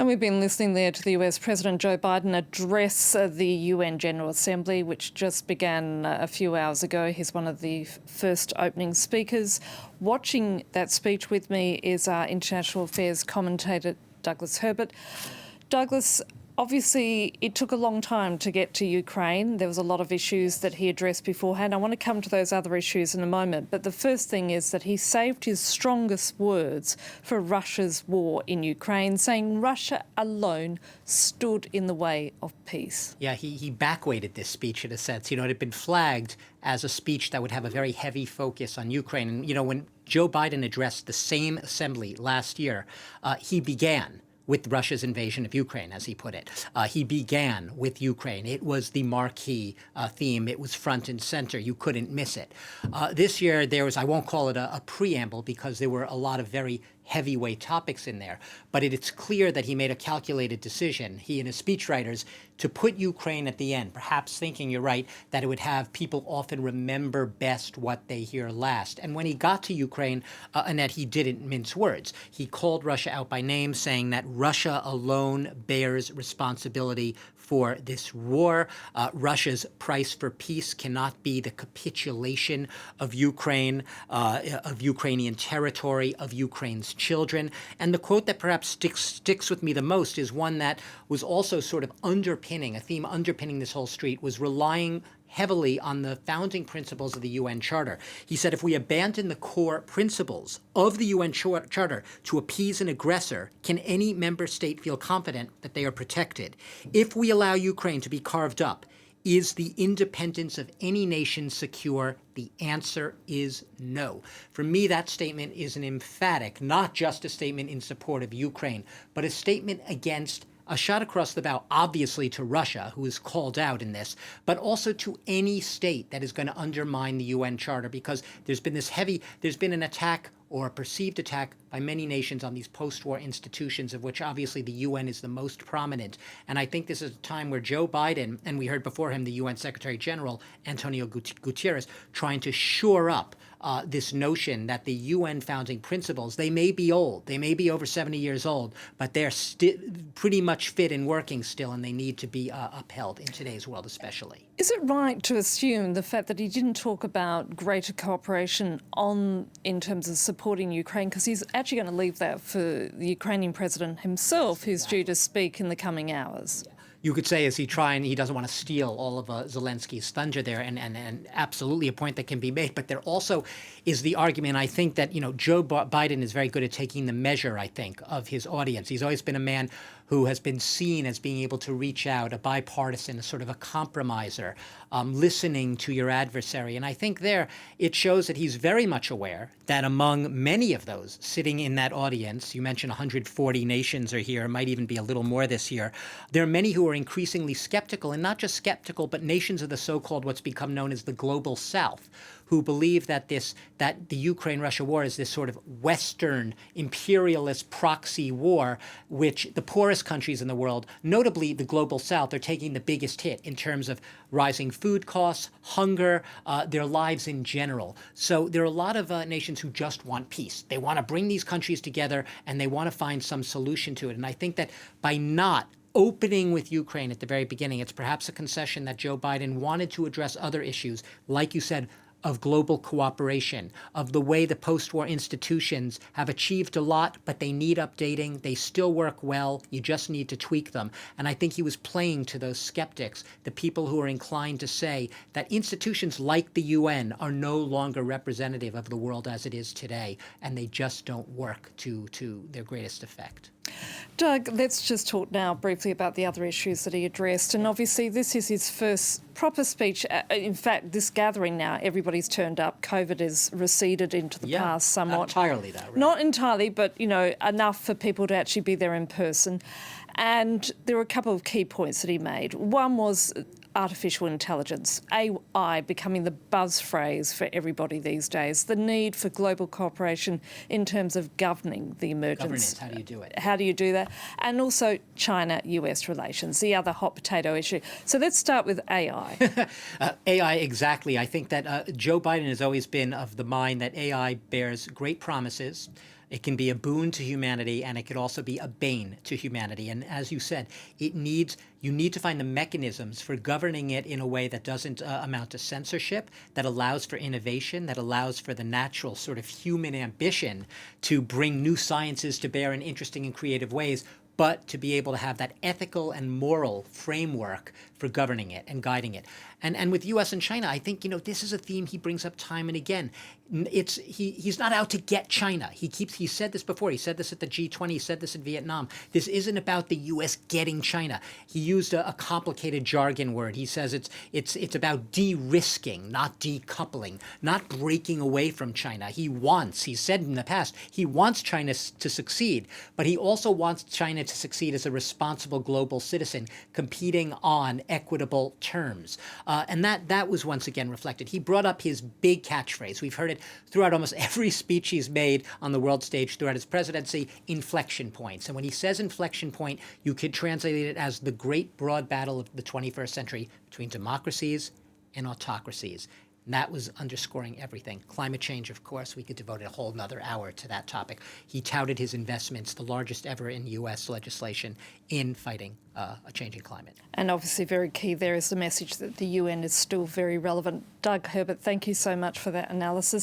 And we've been listening there to the US President Joe Biden address the UN General Assembly, which just began a few hours ago. He's one of the first opening speakers. Watching that speech with me is our international affairs commentator, Douglas Herbert. Douglas, obviously, it took a long time to get to Ukraine. There was a lot of issues that he addressed beforehand. I want to come to those other issues in a moment. But the first thing is that he saved his strongest words for Russia's war in Ukraine, saying Russia alone stood in the way of peace. Yeah, he backweighted this speech in a sense. You know, it had been flagged as a speech that would have a very heavy focus on Ukraine. And, you know, when Joe Biden addressed the same assembly last year, he began with Russia's invasion of Ukraine, as he put it. He began with Ukraine. It was the marquee theme. It was front and center. You couldn't miss it. This year, there was, I won't call it a preamble because there were a lot of very heavyweight topics in there. But it's clear that he made a calculated decision, he and his speechwriters, to put Ukraine at the end, perhaps thinking, you're right, that it would have people often remember best what they hear last. And when he got to Ukraine, Annette, he didn't mince words. He called Russia out by name, saying that Russia alone bears responsibility for this war. Russia's price for peace cannot be the capitulation of Ukraine, of Ukrainian territory, of Ukraine's children. And the quote that perhaps sticks with me the most is one that was also sort of underpinning, a theme underpinning this whole street, was relying heavily on the founding principles of the UN Charter. He said, if we abandon the core principles of the UN Charter to appease an aggressor, can any member state feel confident that they are protected? If we allow Ukraine to be carved up, is the independence of any nation secure? The answer is no. For me, that statement is an emphatic, not just a statement in support of Ukraine, but a statement against a shot across the bow, obviously, to Russia, who is called out in this, but also to any state that is going to undermine the UN Charter, because there's been an attack or a perceived attack by many nations on these post-war institutions, of which obviously the UN is the most prominent. And I think this is a time where Joe Biden, and we heard before him the UN Secretary General, Antonio Guterres, trying to shore up this notion that the UN founding principles, they may be old, they may be over 70 years old, but they're pretty much fit and working still, and they need to be upheld in today's world especially. Is it right to assume the fact that he didn't talk about greater cooperation in terms of supporting Ukraine, because he's actually going to leave that for the Ukrainian president himself, who's due to speak in the coming hours? Yeah. You could say, is he doesn't want to steal all of Zelensky's thunder there, and absolutely a point that can be made. But there also is the argument, I think, that, you know, Joe Biden is very good at taking the measure, I think, of his audience. He's always been a man who has been seen as being able to reach out, a bipartisan, a sort of a compromiser, listening to your adversary. And I think there it shows that he's very much aware that among many of those sitting in that audience, you mentioned 140 nations are here, it might even be a little more this year, there are many who are increasingly skeptical, and not just skeptical, but nations of the so-called what's become known as the global South, who believe that the Ukraine-Russia war is this sort of Western imperialist proxy war, which the poorest countries in the world, notably the global South, are taking the biggest hit in terms of rising food costs, hunger, their lives in general. So there are a lot of nations who just want peace. They want to bring these countries together, and they want to find some solution to it. And I think that by not opening with Ukraine at the very beginning, it's perhaps a concession that Joe Biden wanted to address other issues, like you said, of global cooperation, of the way the post-war institutions have achieved a lot, but they need updating. They still work well. You just need to tweak them. And I think he was playing to those skeptics, the people who are inclined to say that institutions like the UN are no longer representative of the world as it is today, and they just don't work to their greatest effect. Doug, let's just talk now briefly about the other issues that he addressed. And obviously this is his first proper speech. In fact, this gathering now, everybody's turned up. COVID has receded into the past somewhat. Not entirely, though. Right? Not entirely, but, you know, enough for people to actually be there in person. And there were a couple of key points that he made. One was artificial intelligence, AI becoming the buzz phrase for everybody these days, the need for global cooperation in terms of governing the emergence. Governance, how do you do it? How do you do that? And also China-US relations, the other hot potato issue. So let's start with AI. AI, exactly. I think that Joe Biden has always been of the mind that AI bears great promises. It can be a boon to humanity, and it could also be a bane to humanity. And as you said, you need to find the mechanisms for governing it in a way that doesn't amount to censorship, that allows for innovation, that allows for the natural sort of human ambition to bring new sciences to bear in interesting and creative ways, but to be able to have that ethical and moral framework for governing it and guiding it. And with U.S. and China, I think, this is a theme he brings up time and again. He's not out to get China. He said this before. He said this at the G20. He said this in Vietnam. This isn't about the U.S. getting China. He used a complicated jargon word. He says it's about de-risking, not decoupling, not breaking away from China. He said in the past, he wants China to succeed, but he also wants China to succeed as a responsible global citizen, competing on equitable terms. And that was once again reflected. He brought up his big catchphrase. We've heard it throughout almost every speech he's made on the world stage throughout his presidency, inflection points. And when he says inflection point, you could translate it as the great broad battle of the 21st century between democracies and autocracies. And that was underscoring everything. Climate change, of course, we could devote a whole nother hour to that topic. He touted his investments, the largest ever in U.S. legislation, in fighting a changing climate. And obviously very key there is the message that the UN is still very relevant. Doug, Herbert, thank you so much for that analysis.